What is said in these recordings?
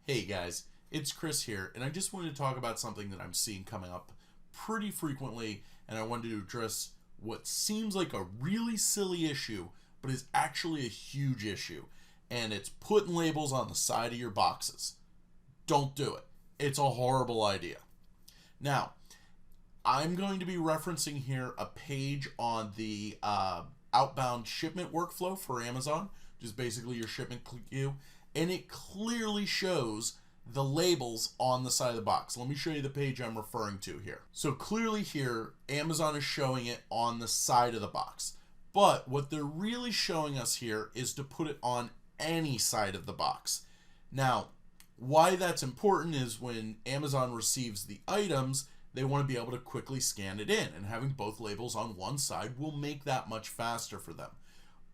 Hey guys, it's Chris here, and I just wanted to talk about something that I'm seeing coming up pretty frequently, and I wanted to address what seems like a really silly issue, but is actually a huge issue, and it's putting labels on the side of your boxes. Don't do it. It's a horrible idea. Now, I'm going to be referencing here a page on the outbound shipment workflow for Amazon, which is basically your shipment queue, and it clearly shows the labels on the side of the box. Let me show you the page I'm referring to here. So clearly here, Amazon is showing it on the side of the box. But what they're really showing us here is to put it on any side of the box. Now, why that's important is when Amazon receives the items, they want to be able to quickly scan it in, and having both labels on one side will make that much faster for them.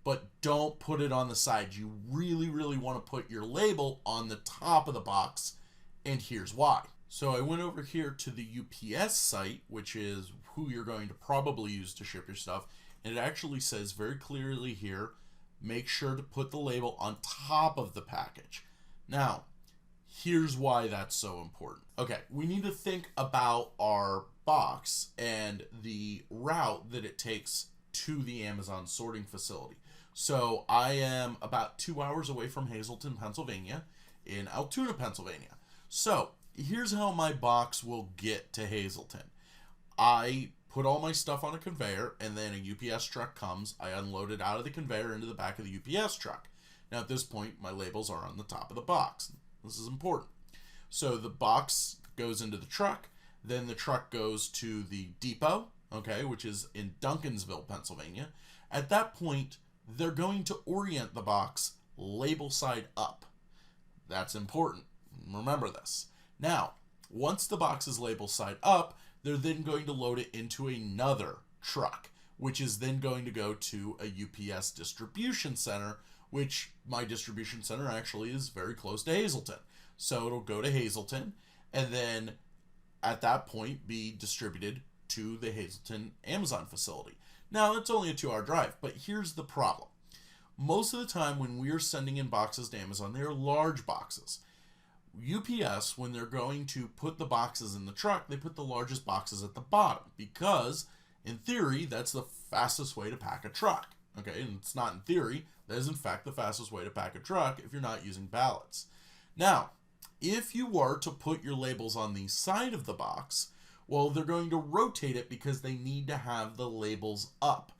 But don't put it on the side. You really, really want to put your label on the top of the box, and here's why. So I went over here to the UPS site, which is who you're going to probably use to ship your stuff, and it actually says very clearly here, make sure to put the label on top of the package. Now, here's why that's so important. Okay, we need to think about our box and the route that it takes to the Amazon sorting facility. So I am about 2 hours away from Hazleton, Pennsylvania, in Altoona, Pennsylvania. So here's how my box will get to Hazleton. I put all my stuff on a conveyor, and then a UPS truck comes. I unload it out of the conveyor into the back of the UPS truck. Now at this point, my labels are on the top of the box. This is important. So the box goes into the truck, then the truck goes to the depot, okay, which is in Duncansville, Pennsylvania. At that point, they're going to orient the box label side up. That's important. Remember this. Now, once the box is label side up, they're then going to load it into another truck, which is then going to go to a UPS distribution center, which my distribution center actually is very close to Hazleton. So it'll go to Hazleton and then at that point be distributed to the Hazleton Amazon facility. Now, it's only a 2-hour drive, but here's the problem. Most of the time when we are sending in boxes to Amazon, they are large boxes. UPS, when they're going to put the boxes in the truck, they put the largest boxes at the bottom because, in theory, that's the fastest way to pack a truck. Okay, and it's not in theory. That is, in fact, the fastest way to pack a truck if you're not using pallets. Now, if you were to put your labels on the side of the box, well, they're going to rotate it because they need to have the labels up.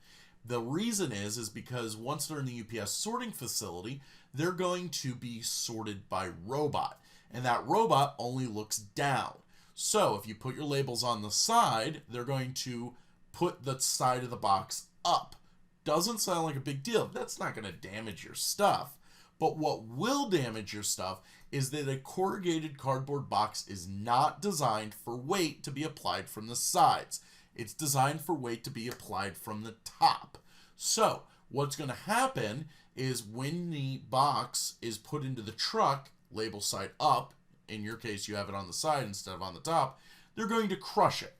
The reason is because once they're in the UPS sorting facility, they're going to be sorted by robot. And that robot only looks down. So if you put your labels on the side, they're going to put the side of the box up. Doesn't sound like a big deal. That's not going to damage your stuff. But what will damage your stuff is that a corrugated cardboard box is not designed for weight to be applied from the sides. It's designed for weight to be applied from the top. So what's going to happen is when the box is put into the truck, label side up, in your case you have it on the side instead of on the top, they're going to crush it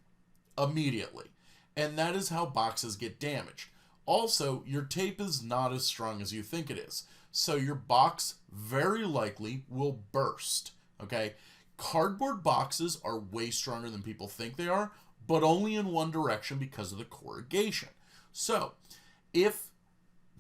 immediately. And that is how boxes get damaged. Also, your tape is not as strong as you think it is. So your box very likely will burst, okay? Cardboard boxes are way stronger than people think they are, but only in one direction because of the corrugation. So if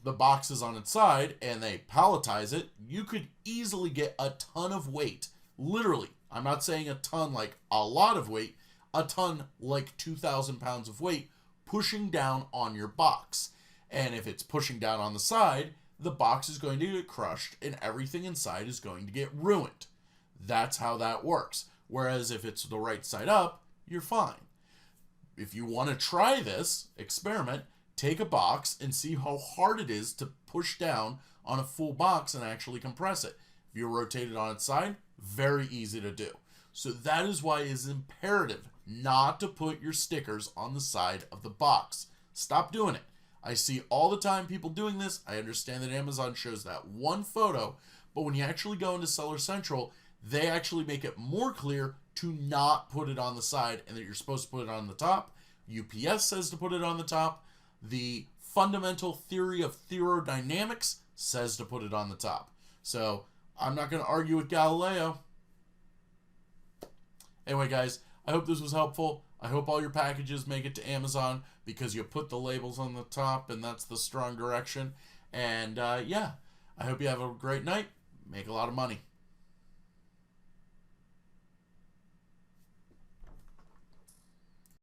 the box is on its side and they palletize it, you could easily get a ton of weight. Literally, I'm not saying a ton like a lot of weight, a ton like 2,000 pounds of weight pushing down on your box. And if it's pushing down on the side, the box is going to get crushed and everything inside is going to get ruined. That's how that works. Whereas if it's the right side up, you're fine. If you want to try this experiment, take a box and see how hard it is to push down on a full box and actually compress it. If you rotate it on its side, very easy to do. So that is why it is imperative not to put your stickers on the side of the box. Stop doing it. I see all the time people doing this. I understand that Amazon shows that one photo, but when you actually go into Seller Central, they actually make it more clear to not put it on the side and that you're supposed to put it on the top. UPS says to put it on the top. The fundamental theory of thermodynamics says to put it on the top. So I'm not going to argue with Galileo. Anyway, guys, I hope this was helpful. I hope all your packages make it to Amazon because you put the labels on the top, and that's the strong direction. And yeah, I hope you have a great night. Make a lot of money.